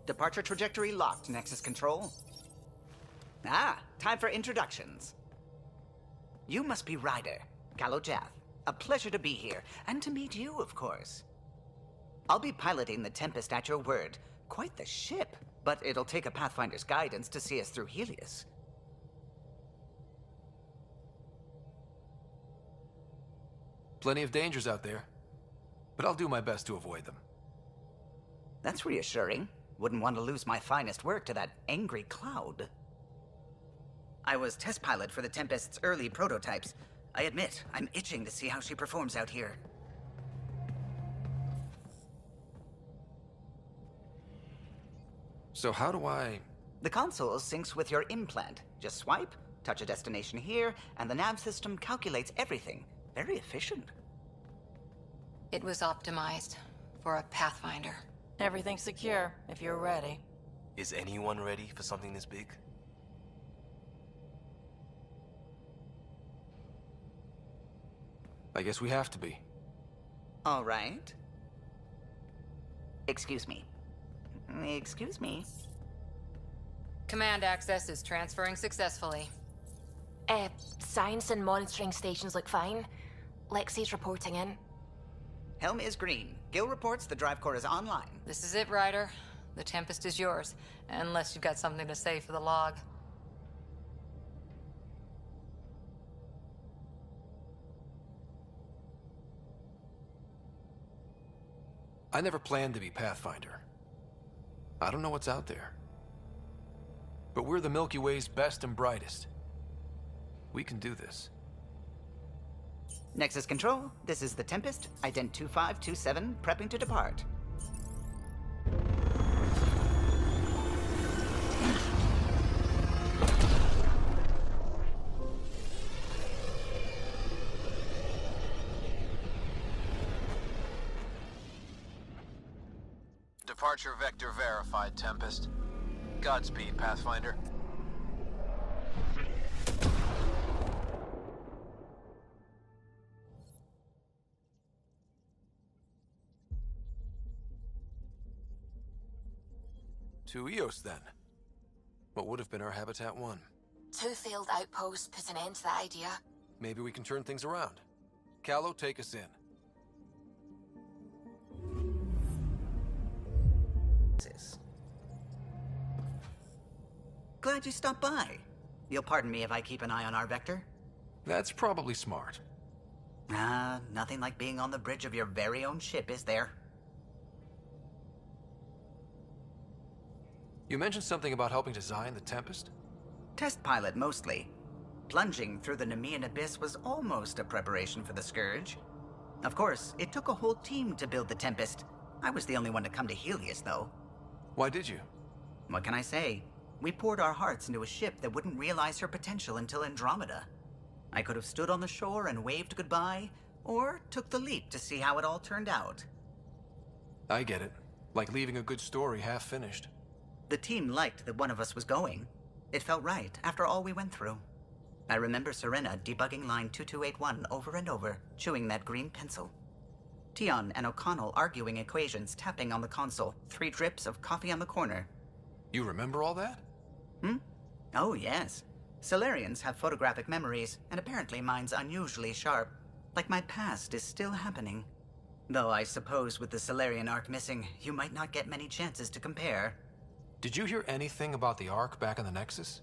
Departure trajectory locked, Nexus Control. Ah, time for introductions. You must be Ryder, Kalojath. A pleasure to be here, and to meet you, of course. I'll be piloting the Tempest at your word. Quite the ship, but it'll take a Pathfinder's guidance to see us through Helios. Plenty of dangers out there, but I'll do my best to avoid them. That's reassuring. Wouldn't want to lose my finest work to that angry cloud. I was test pilot for the Tempest's early prototypes. I admit, I'm itching to see how she performs out here. So how do I... The console syncs with your implant. Just swipe, touch a destination here, and the nav system calculates everything. Very efficient. It was optimized for a Pathfinder. Everything's secure, if you're ready. Is anyone ready for something this big? I guess we have to be. All right. Excuse me. Excuse me. Command access is transferring successfully. Science and monitoring stations look fine. Lexi's reporting in. Helm is green. Gil reports the drive core is online. This is it, Ryder. The Tempest is yours, unless you've got something to say for the log. I never planned to be Pathfinder. I don't know what's out there. But we're the Milky Way's best and brightest. We can do this. Nexus Control, this is the Tempest, ident 2527, prepping to depart. Departure vector verified, Tempest. Godspeed, Pathfinder. To Eos, then. What would have been our Habitat 1? 2 failed outposts put an end to that idea. Maybe we can turn things around. Callow, take us in. Glad you stopped by. You'll pardon me if I keep an eye on our vector? That's probably smart. Nothing like being on the bridge of your very own ship, is there? You mentioned something about helping design the Tempest? Test pilot, mostly. Plunging through the Nemean abyss was almost a preparation for the Scourge. Of course, it took a whole team to build the Tempest. I was the only one to come to Helios, though. Why did you? What can I say? We poured our hearts into a ship that wouldn't realize her potential until Andromeda. I could have stood on the shore and waved goodbye, or took the leap to see how it all turned out. I get it. Like leaving a good story half-finished. The team liked that one of us was going. It felt right after all we went through. I remember Serena debugging line 2281 over and over, chewing that green pencil. Tion and O'Connell arguing equations, tapping on the console, 3 drips of coffee on the corner. You remember all that? Oh, yes. Solarians have photographic memories, and apparently mine's unusually sharp. Like my past is still happening. Though I suppose with the Solarian arc missing, you might not get many chances to compare. Did you hear anything about the Ark back in the Nexus?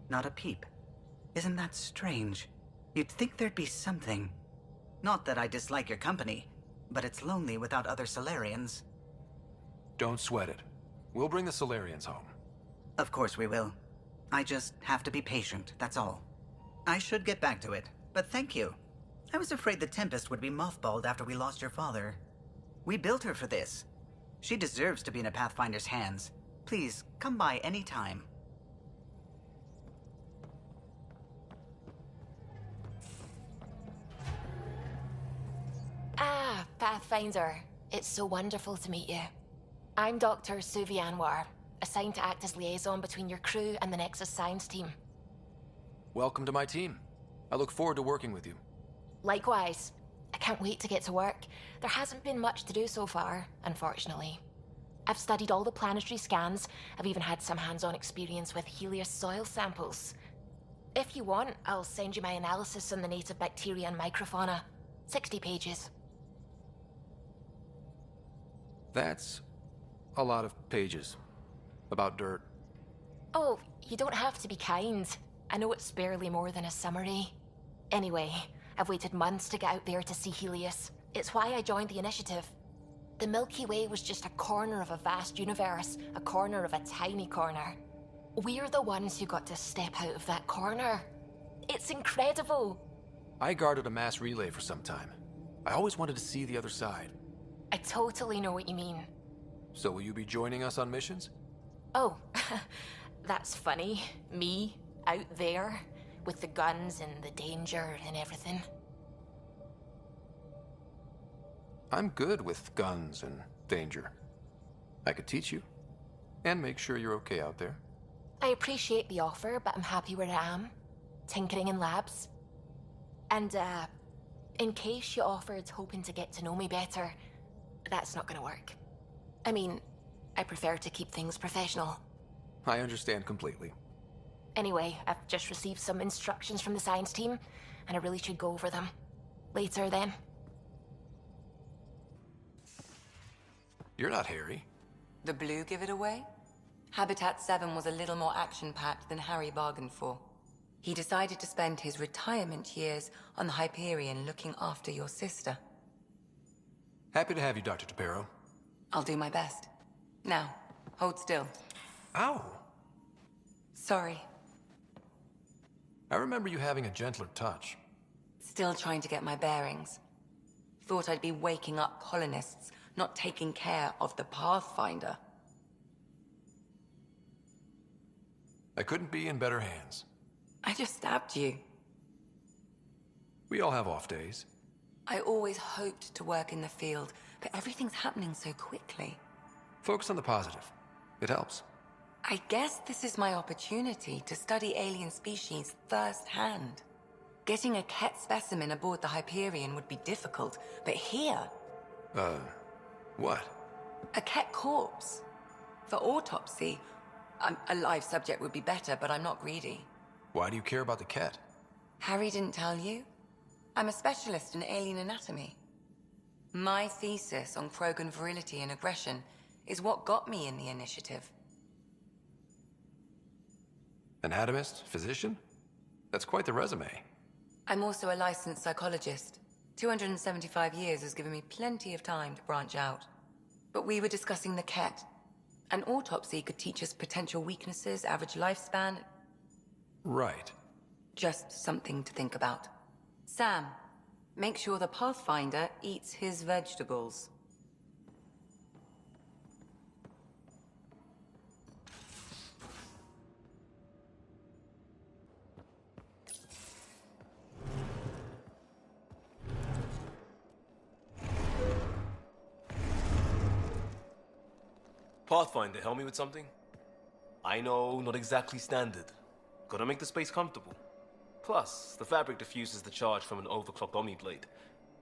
Not a peep. Isn't that strange? You'd think there'd be something. Not that I dislike your company, but it's lonely without other Solarians. Don't sweat it. We'll bring the Solarians home. Of course we will. I just have to be patient, that's all. I should get back to it, but thank you. I was afraid the Tempest would be mothballed after we lost your father. We built her for this. She deserves to be in a Pathfinder's hands. Please, come by any time. Pathfinder. It's so wonderful to meet you. I'm Dr. Suvi Anwar, assigned to act as liaison between your crew and the Nexus Science team. Welcome to my team. I look forward to working with you. Likewise. I can't wait to get to work. There hasn't been much to do so far, unfortunately. I've studied all the planetary scans. I've even had some hands-on experience with Helios soil samples. If you want, I'll send you my analysis on the native bacteria and microfauna. 60 pages. That's a lot of pages. About dirt. Oh, you don't have to be kind. I know it's barely more than a summary. Anyway, I've waited months to get out there to see Helios. It's why I joined the initiative. The Milky Way was just a corner of a vast universe, a corner of a tiny corner. We're the ones who got to step out of that corner. It's incredible. I guarded a mass relay for some time. I always wanted to see the other side. I totally know what you mean. So will you be joining us on missions? Oh, that's funny. Me, out there, with the guns and the danger and everything. I'm good with guns and danger. I could teach you, and make sure you're okay out there. I appreciate the offer, but I'm happy where I am. Tinkering in labs. And, in case you offered hoping to get to know me better, that's not gonna work. I mean, I prefer to keep things professional. I understand completely. Anyway, I've just received some instructions from the science team, and I really should go over them. Later, then. You're not Harry. The blue give it away? Habitat 7 was a little more action-packed than Harry bargained for. He decided to spend his retirement years on the Hyperion looking after your sister. Happy to have you, Dr. Tapero. I'll do my best. Now, hold still. Ow! Sorry. I remember you having a gentler touch. Still trying to get my bearings. Thought I'd be waking up colonists, not taking care of the Pathfinder. I couldn't be in better hands. I just stabbed you. We all have off days. I always hoped to work in the field, but everything's happening so quickly. Focus on the positive. It helps. I guess this is my opportunity to study alien species firsthand. Getting a Ket specimen aboard the Hyperion would be difficult, but here... What? A Ket corpse. For autopsy, a live subject would be better, but I'm not greedy. Why do you care about the Ket? Harry didn't tell you? I'm a specialist in alien anatomy. My thesis on Krogan virility and aggression is what got me in the initiative. Anatomist? Physician? That's quite the resume. I'm also a licensed psychologist. 275 years has given me plenty of time to branch out. But we were discussing the Ket. An autopsy could teach us potential weaknesses, average lifespan. Right. Just something to think about. Sam, make sure the Pathfinder eats his vegetables. Pathfinder, help me with something? I know, not exactly standard. Gotta make the space comfortable. Plus, the fabric diffuses the charge from an overclocked Omni blade.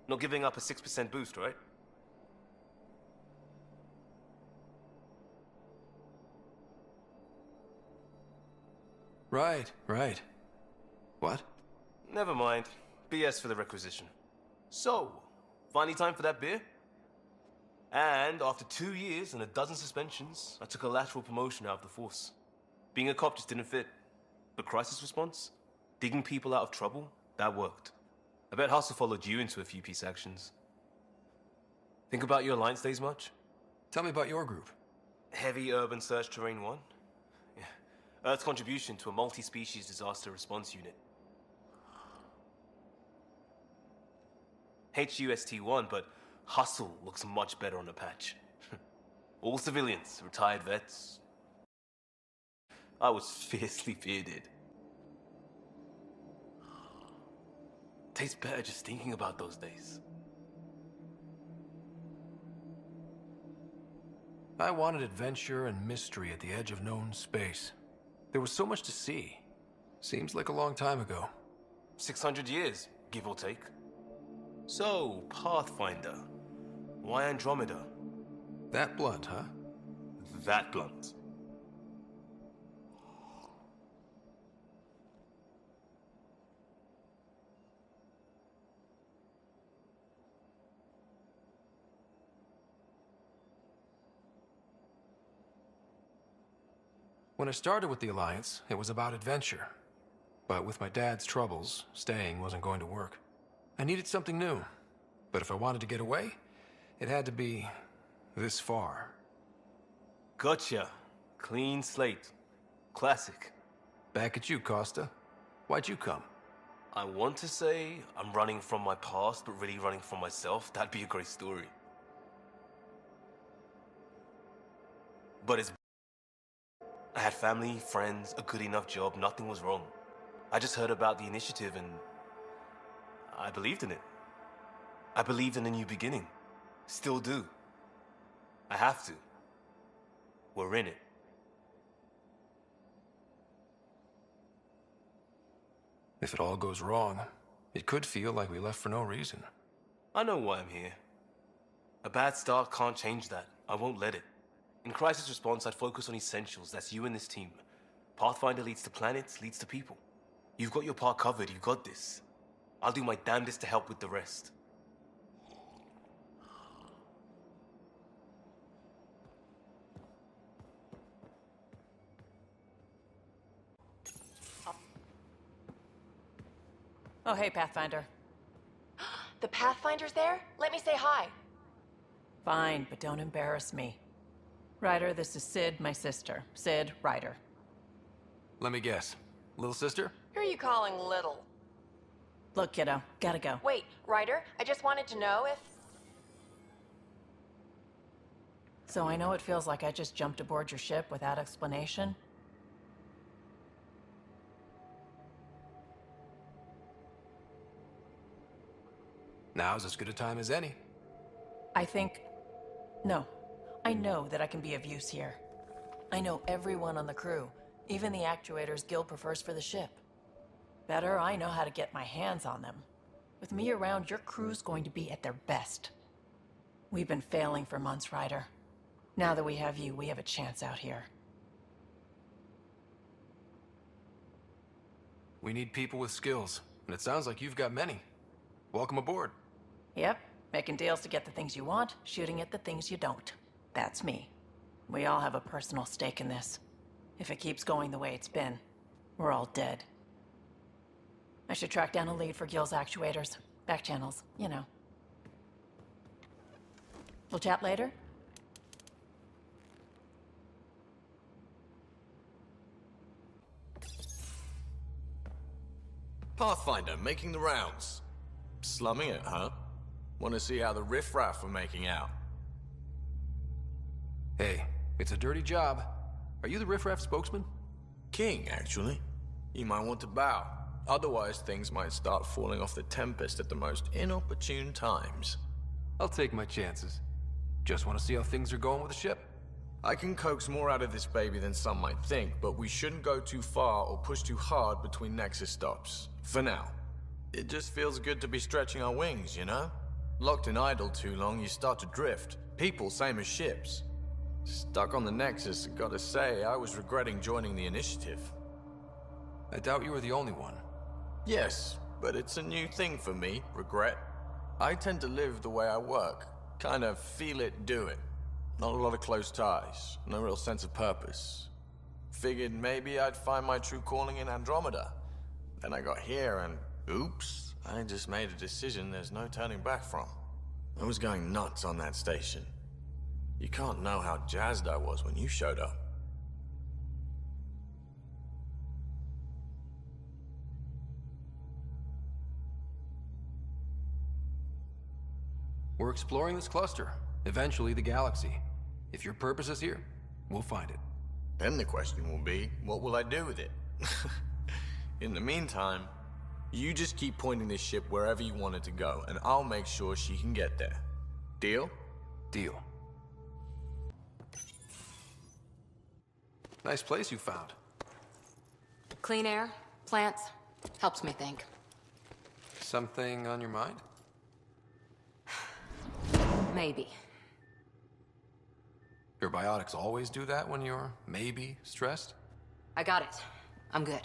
Not giving up a 6% boost, right? Right. What? Never mind. BS for the requisition. So, finally time for that beer? And after 2 years and a dozen suspensions, I took a lateral promotion out of the force. Being a cop just didn't fit. But crisis response? Digging people out of trouble? That worked. I bet Hustle followed you into a few peace actions. Think about your Alliance days much? Tell me about your group. Heavy Urban Search Terrain 1? Yeah. Earth's contribution to a multi-species disaster response unit. HUST-1, but Hustle looks much better on the patch. All civilians, retired vets. I was fiercely bearded. Tastes better just thinking about those days. I wanted adventure and mystery at the edge of known space. There was so much to see. Seems like a long time ago. 600 years, give or take. So, Pathfinder. Why Andromeda? That blunt, huh? That blunt. When I started with the Alliance, it was about adventure. But with my dad's troubles, staying wasn't going to work. I needed something new. But if I wanted to get away, it had to be this far. Gotcha. Clean slate. Classic. Back at you, Costa. Why'd you come? I want to say I'm running from my past, but really running from myself. That'd be a great story. But it's... I had family, friends, a good enough job, nothing was wrong. I just heard about the initiative and... I believed in it. I believed in a new beginning. Still do. I have to. We're in it. If it all goes wrong, it could feel like we left for no reason. I know why I'm here. A bad start can't change that. I won't let it. In crisis response, I'd focus on essentials. That's you and this team. Pathfinder leads to planets, leads to people. You've got your part covered. You've got this. I'll do my damnedest to help with the rest. Oh, hey, Pathfinder. The Pathfinder's there? Let me say hi. Fine, but don't embarrass me. Ryder, this is Sid, my sister. Sid, Ryder. Let me guess. Little sister? Who are you calling little? Look, kiddo, gotta go. Wait, Ryder, I just wanted to know if... So I know it feels like I just jumped aboard your ship without explanation. Now's as good a time as any. No. I know that I can be of use here. I know everyone on the crew, even the actuators Gil prefers for the ship. Better, I know how to get my hands on them. With me around, your crew's going to be at their best. We've been failing for months, Ryder. Now that we have you, we have a chance out here. We need people with skills, and it sounds like you've got many. Welcome aboard. Yep, making deals to get the things you want, shooting at the things you don't. That's me. We all have a personal stake in this. If it keeps going the way it's been, we're all dead. I should track down a lead for Gil's actuators. Back channels, you know. We'll chat later? Pathfinder, making the rounds. Slumming it, huh? Want to see how the riffraff are making out? Hey, it's a dirty job. Are you the riffraff spokesman? King, actually. You might want to bow. Otherwise, things might start falling off the Tempest at the most inopportune times. I'll take my chances. Just want to see how things are going with the ship. I can coax more out of this baby than some might think, but we shouldn't go too far or push too hard between Nexus stops. For now. It just feels good to be stretching our wings, you know? Locked in idle too long, you start to drift. People, same as ships. Stuck on the Nexus, gotta say, I was regretting joining the initiative. I doubt you were the only one. Yes, but it's a new thing for me, regret. I tend to live the way I work. Kind of feel it, do it. Not a lot of close ties, no real sense of purpose. Figured maybe I'd find my true calling in Andromeda. Then I got here and, oops, I just made a decision there's no turning back from. I was going nuts on that station. You can't know how jazzed I was when you showed up. We're exploring this cluster, eventually the galaxy. If your purpose is here, we'll find it. Then the question will be, what will I do with it? In the meantime, you just keep pointing this ship wherever you want it to go, and I'll make sure she can get there. Deal? Deal. Nice place you found. Clean air, plants, helps me think. Something on your mind? Maybe. Your biotics always do that when you're maybe stressed? I got it. I'm good.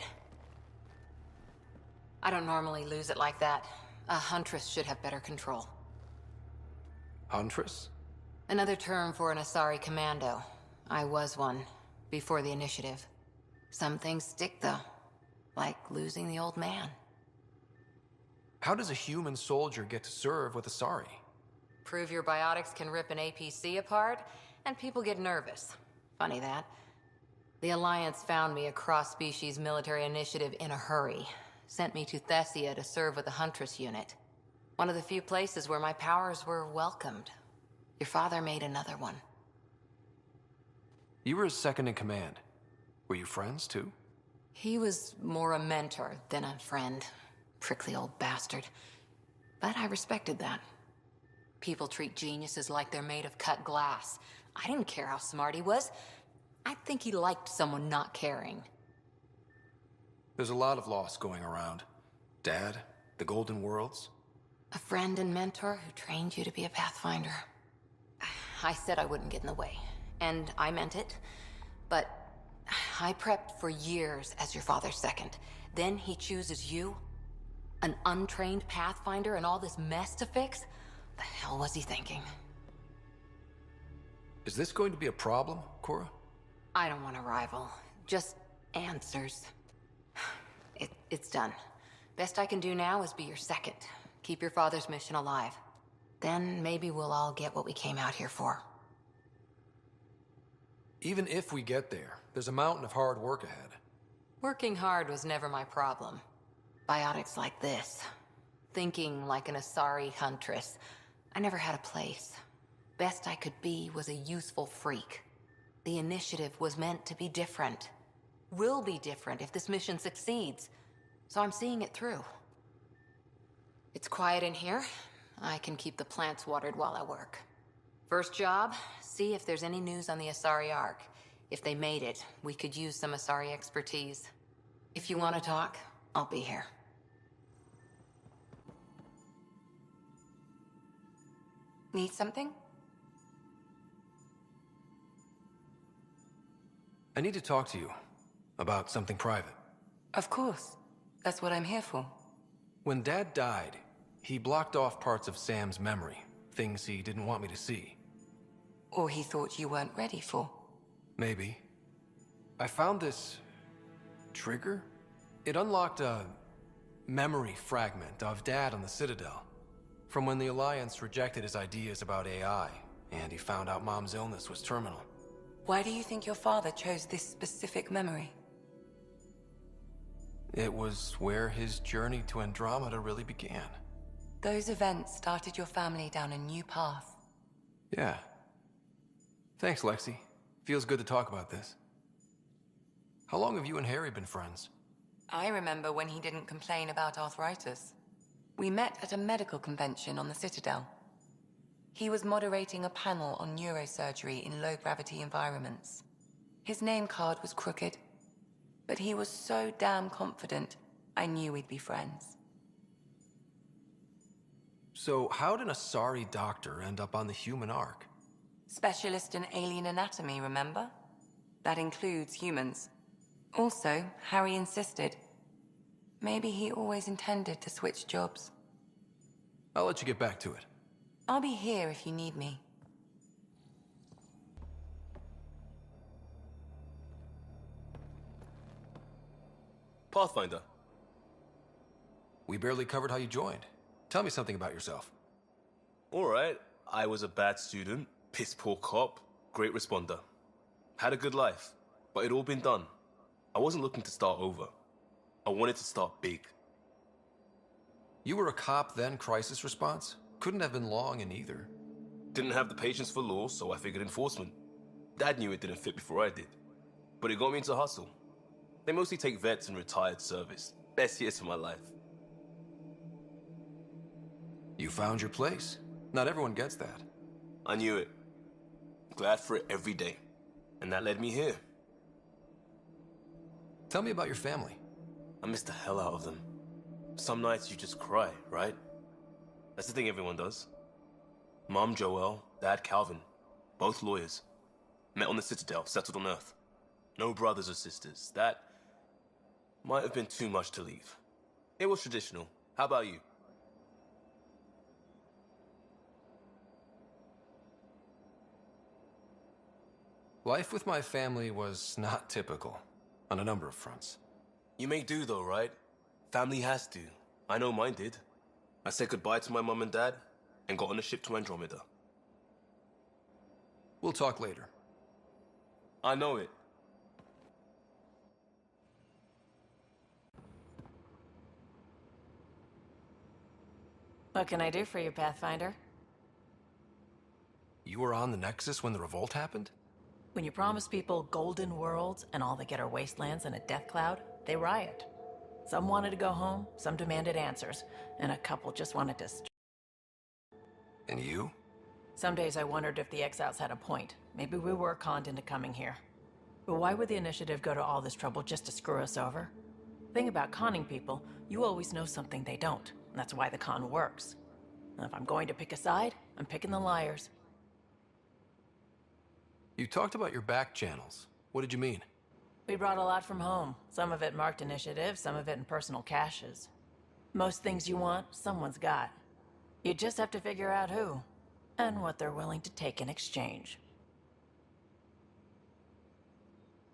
I don't normally lose it like that. A huntress should have better control. Huntress? Another term for an Asari commando. I was one, before the initiative. Some things stick, though. Like losing the old man. How does a human soldier get to serve with Asari? Prove your biotics can rip an APC apart, and people get nervous. Funny that. The Alliance found me a cross-species military initiative in a hurry. Sent me to Thessia to serve with the Huntress unit. One of the few places where my powers were welcomed. Your father made another one. You were his second in command. Were you friends, too? He was more a mentor than a friend. Prickly old bastard. But I respected that. People treat geniuses like they're made of cut glass. I didn't care how smart he was. I think he liked someone not caring. There's a lot of loss going around. Dad, the Golden Worlds. A friend and mentor who trained you to be a Pathfinder. I said I wouldn't get in the way, and I meant it. But I prepped for years as your father's second. Then he chooses you? An untrained Pathfinder and all this mess to fix? The hell was he thinking? Is this going to be a problem, Cora? I don't want a rival. Just answers. It's done. Best I can do now is be your second. Keep your father's mission alive. Then maybe we'll all get what we came out here for. Even if we get there, there's a mountain of hard work ahead. Working hard was never my problem. Biotics like this. Thinking like an Asari huntress. I never had a place. Best I could be was a useful freak. The initiative was meant to be different. Will be different if this mission succeeds. So I'm seeing it through. It's quiet in here. I can keep the plants watered while I work. First job, see if there's any news on the Asari Ark. If they made it, we could use some Asari expertise. If you want to talk, I'll be here. Need something? I need to talk to you about something private. Of course. That's what I'm here for. When Dad died, he blocked off parts of Sam's memory, things he didn't want me to see. Or he thought you weren't ready for. Maybe. I found this trigger. It unlocked a memory fragment of Dad on the Citadel, from when the Alliance rejected his ideas about AI, and he found out Mom's illness was terminal. Why do you think your father chose this specific memory? It was where his journey to Andromeda really began. Those events started your family down a new path. Yeah. Thanks, Lexi. Feels good to talk about this. How long have you and Harry been friends? I remember when he didn't complain about arthritis. We met at a medical convention on the Citadel. He was moderating a panel on neurosurgery in low-gravity environments. His name card was crooked, but he was so damn confident, I knew we'd be friends. So how did an Asari doctor end up on the human Ark? Specialist in alien anatomy, remember? That includes humans. Also, Harry insisted. Maybe he always intended to switch jobs. I'll let you get back to it. I'll be here if you need me. Pathfinder. We barely covered how you joined. Tell me something about yourself. Alright, I was a bad student, piss poor cop, great responder. Had a good life, but it'd all been done. I wasn't looking to start over. I wanted to start big. You were a cop, then crisis response? Couldn't have been long in either. Didn't have the patience for law, so I figured enforcement. Dad knew it didn't fit before I did. But it got me into hustle. They mostly take vets and retired service. Best years of my life. You found your place. Not everyone gets that. I knew it. Glad for it every day. And that led me here. Tell me about your family. I miss the hell out of them. Some nights you just cry, right? That's the thing everyone does. Mom Joelle, Dad Calvin. Both lawyers. Met on the Citadel, settled on Earth. No brothers or sisters. That might have been too much to leave. It was traditional. How about you? Life with my family was not typical, on a number of fronts. You may do though, right? Family has to. I know mine did. I said goodbye to my mom and dad and got on a ship to Andromeda. We'll talk later. I know it. What can I do for you, Pathfinder? You were on the Nexus when the revolt happened? When you promise people golden worlds and all they get are wastelands and a death cloud, they riot. Some wanted to go home, some demanded answers, and a couple just wanted to... And you? Some days I wondered if the exiles had a point. Maybe we were conned into coming here. But why would the Initiative go to all this trouble just to screw us over? Thing about conning people, you always know something they don't. And that's why the con works. And if I'm going to pick a side, I'm picking the liars. You talked about your back channels. What did you mean? We brought a lot from home. Some of it marked initiative, some of it in personal caches. Most things you want, someone's got. You just have to figure out who, and what they're willing to take in exchange.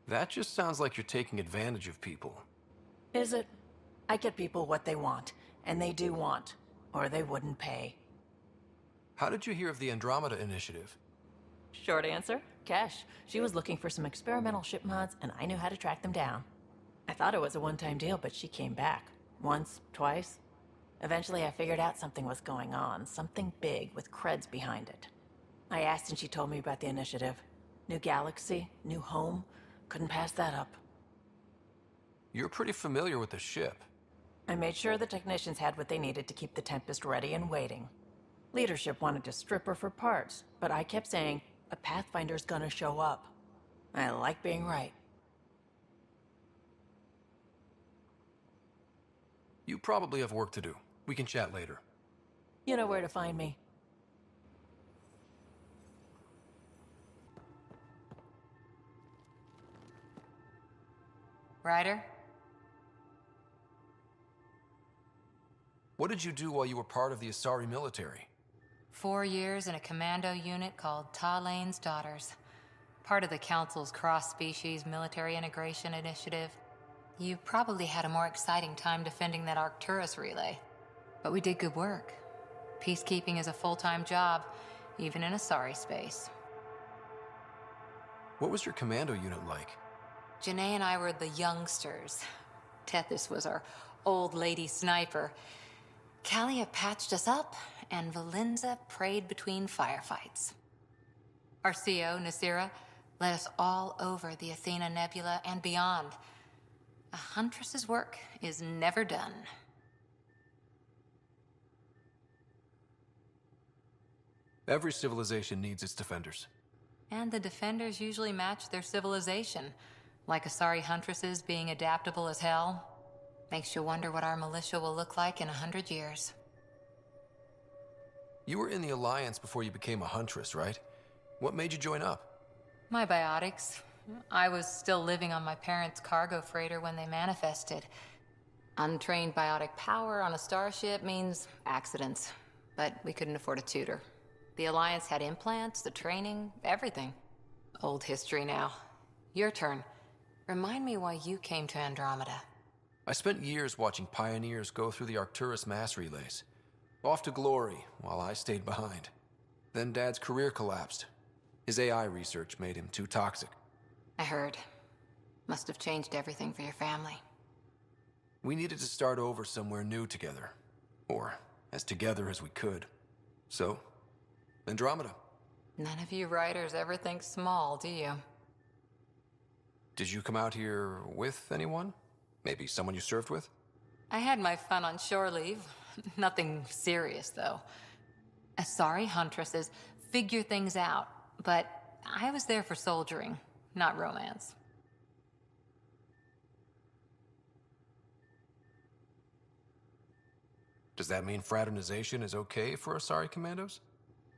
That just sounds like you're taking advantage of people. Is it? I get people what they want, and they do want, or they wouldn't pay. How did you hear of the Andromeda Initiative? Short answer, Kesh. She was looking for some experimental ship mods, and I knew how to track them down. I thought it was a one-time deal, but she came back. Once, twice. Eventually, I figured out something was going on, something big with creds behind it. I asked and she told me about the initiative. New galaxy, new home. Couldn't pass that up. You're pretty familiar with the ship. I made sure the technicians had what they needed to keep the Tempest ready and waiting. Leadership wanted to strip her for parts, but I kept saying, a Pathfinder's gonna show up. I like being right. You probably have work to do. We can chat later. You know where to find me. Ryder? What did you do while you were part of the Asari military? 4 years in a commando unit called Talane's Daughters. Part of the Council's cross-species military integration initiative. You probably had a more exciting time defending that Arcturus relay. But we did good work. Peacekeeping is a full-time job, even in Asari space. What was your commando unit like? Janae and I were the youngsters. Tethys was our old lady sniper. Kalia patched us up, and Valenza prayed between firefights. Our CO, Nasira, led us all over the Athena Nebula and beyond. A huntress's work is never done. Every civilization needs its defenders. And the defenders usually match their civilization, like Asari huntresses being adaptable as hell. Makes you wonder what our militia will look like in 100 years. You were in the Alliance before you became a huntress, right? What made you join up? My biotics. I was still living on my parents' cargo freighter when they manifested. Untrained biotic power on a starship means accidents, but we couldn't afford a tutor. The Alliance had implants, the training, everything. Old history now. Your turn. Remind me why you came to Andromeda. I spent years watching pioneers go through the Arcturus mass relays. Off to glory, while I stayed behind. Then Dad's career collapsed. His AI research made him too toxic. I heard. Must have changed everything for your family. We needed to start over somewhere new together. Or as together as we could. So, Andromeda. None of you writers ever think small, do you? Did you come out here with anyone? Maybe someone you served with? I had my fun on shore leave. Nothing serious, though. Asari huntresses figure things out, but I was there for soldiering, not romance. Does that mean fraternization is okay for Asari commandos?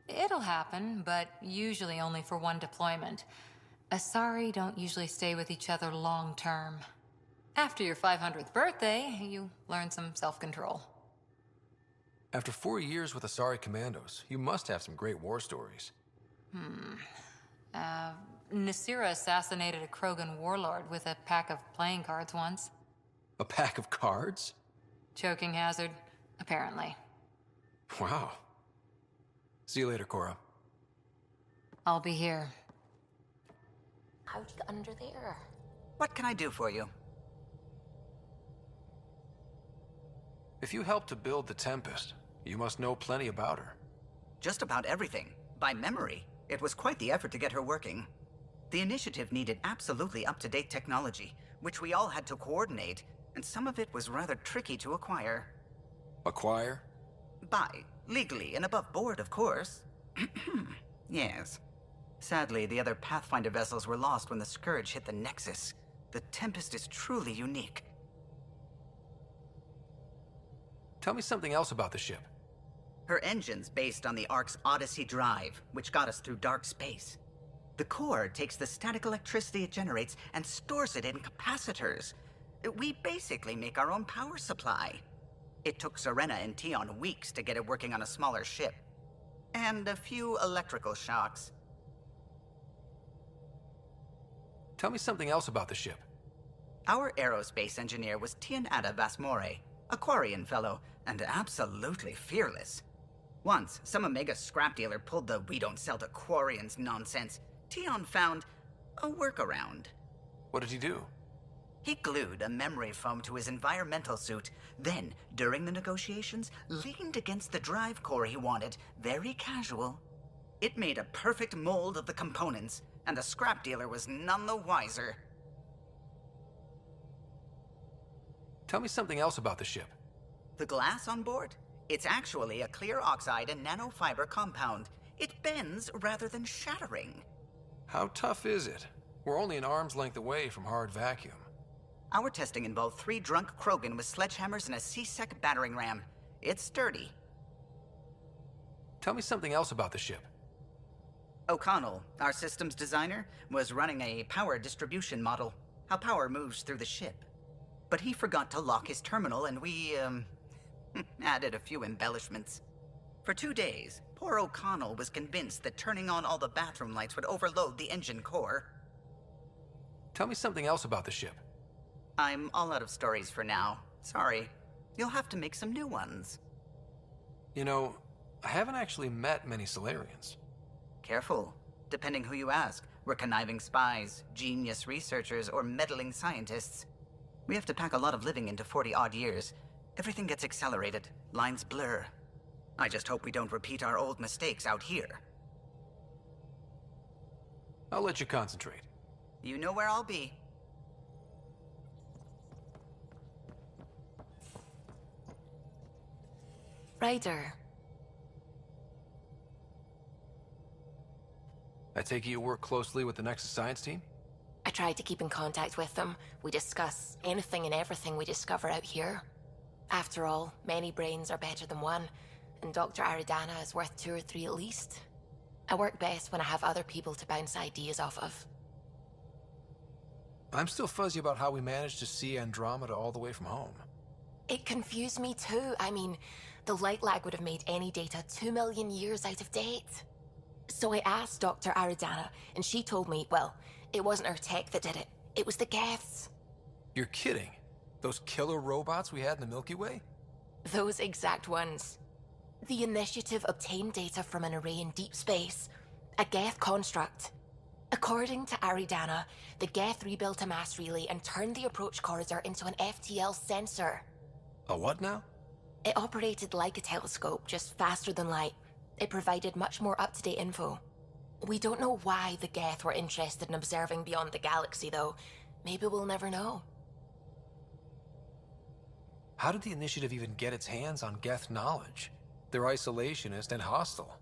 It'll happen, but usually only for one deployment. Asari don't usually stay with each other long term. After your 500th birthday, you learn some self-control. After 4 years with Asari Commandos, you must have some great war stories. Nasira assassinated a Krogan warlord with a pack of playing cards once. A pack of cards? Choking hazard, apparently. Wow. See you later, Cora. I'll be here. How'd you get under there? What can I do for you? If you helped to build the Tempest, you must know plenty about her. Just about everything. By memory. It was quite the effort to get her working. The initiative needed absolutely up-to-date technology, which we all had to coordinate, and some of it was rather tricky to acquire. Acquire? Buy. Legally and above board, of course. Yes. Sadly, the other Pathfinder vessels were lost when the Scourge hit the Nexus. The Tempest is truly unique. Tell me something else about the ship. Her engine's based on the Ark's Odyssey drive, which got us through dark space. The core takes the static electricity it generates and stores it in capacitors. We basically make our own power supply. It took Serena and Tion weeks to get it working on a smaller ship. And a few electrical shocks. Tell me something else about the ship. Our aerospace engineer was Tianada Vasmore, a Quarian fellow, and absolutely fearless. Once, some Omega scrap dealer pulled the "we don't sell to Quarians" nonsense. Tion found a workaround. What did he do? He glued a memory foam to his environmental suit, then, during the negotiations, leaned against the drive core he wanted, very casual. It made a perfect mold of the components, and the scrap dealer was none the wiser. Tell me something else about the ship. The glass on board? It's actually a clear oxide and nanofiber compound. It bends rather than shattering. How tough is it? We're only an arm's length away from hard vacuum. Our testing involved 3 drunk Krogan with sledgehammers and a C-Sec battering ram. It's sturdy. Tell me something else about the ship. O'Connell, our systems designer, was running a power distribution model, how power moves through the ship. But he forgot to lock his terminal and we, added a few embellishments. For 2 days, poor O'Connell was convinced that turning on all the bathroom lights would overload the engine core. Tell me something else about the ship. I'm all out of stories for now. Sorry. You'll have to make some new ones. You know, I haven't actually met many Solarians. Careful. Depending who you ask, we're conniving spies, genius researchers, or meddling scientists. We have to pack a lot of living into 40-odd years. Everything gets accelerated. Lines blur. I just hope we don't repeat our old mistakes out here. I'll let you concentrate. You know where I'll be. Ryder. I take it you work closely with the Nexus science team? I try to keep in contact with them. We discuss anything and everything we discover out here. After all, many brains are better than one, and Dr. Aridana is worth 2 or 3 at least. I work best when I have other people to bounce ideas off of. I'm still fuzzy about how we managed to see Andromeda all the way from home. It confused me too. I mean, the light lag would have made any data 2 million years out of date. So I asked Dr. Aridana, and she told me, well, it wasn't her tech that did it. It was the Geths. You're kidding? Those killer robots we had in the Milky Way? Those exact ones. The initiative obtained data from an array in deep space, a Geth construct. According to Aridana, the Geth rebuilt a mass relay and turned the approach corridor into an FTL sensor. A what now? It operated like a telescope, just faster than light. It provided much more up-to-date info. We don't know why the Geth were interested in observing beyond the galaxy, though. Maybe we'll never know. How did the Initiative even get its hands on Geth knowledge? They're isolationist and hostile.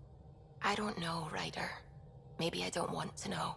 I don't know, Ryder. Maybe I don't want to know.